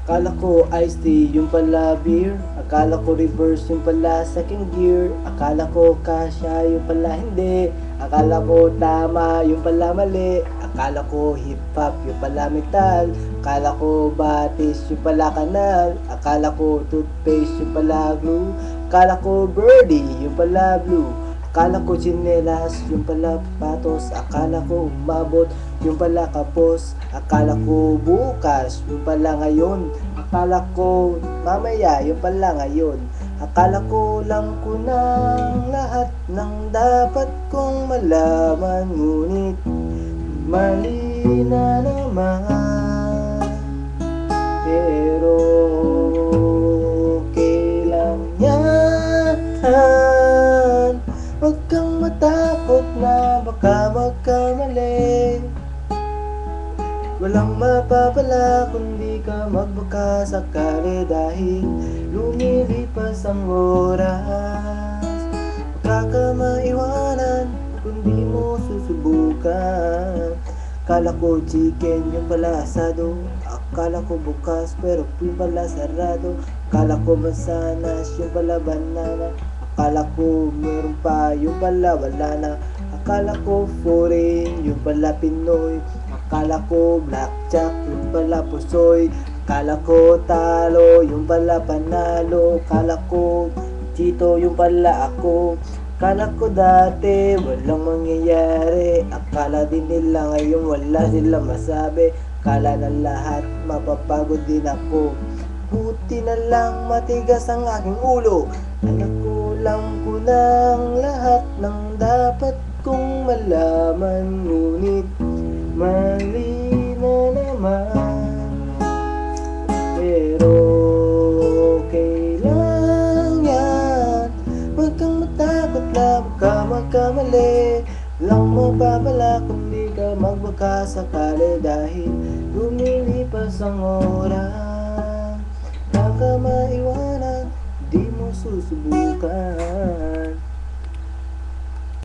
Akala ko iced tea, yung pala beer. Akala ko reverse, yung pala second gear. Akala ko kasya, yung pala hindi. Akala ko tama, yung pala mali. Akala ko hip hop, yung pala metal. Akala ko batis, yung pala kanal. Akala ko toothpaste, yung pala glue. Akala ko birdie, yung pala blue. Akala ko chinelas, yung pala patos. Akala ko umabot, yung pala kapos. Akala ko bukas, yung pala ngayon. Akala ko mamaya, yung pala ngayon. Akala ko lang ko ng lahat ng dapat kong malaman. Ngunit mali na naman. Pero okay lang yan. Huwag kang matakot na baka magkamali. Walang mapapala kundi ka magbaka sakali dahil lumilipas ang oras. Huwag ka maiwanan kundi mo susubukan. Akala ko chicken yung pala asado. Akala ko bukas pero yung pala sarado. Akala ko mansanas yung pala banana. Akala ko meron pa yung pala wala na. Akala ko foreign yung pala Pinoy. Akala ko blackjack yung pala pusoy. Akala ko talo yung pala panalo. Akala ko chito yung pala ako. Akala ko dati walang mangyayari. Akala din nila ngayon wala silang masabi. Akala na lahat mapapagod din ako. Buti na lang matigas ang aking ulo. Anak ko lang ko ng lahat ng dapat kong malaman. Ngunit mali na naman. Pero okay lang yan. Huwag kang matakot na baka magkamali. Lang mapapala kundi ka magbaka sakali dahil lumilipas ang oras. Huwag ka maiwanan, di mo susubukan.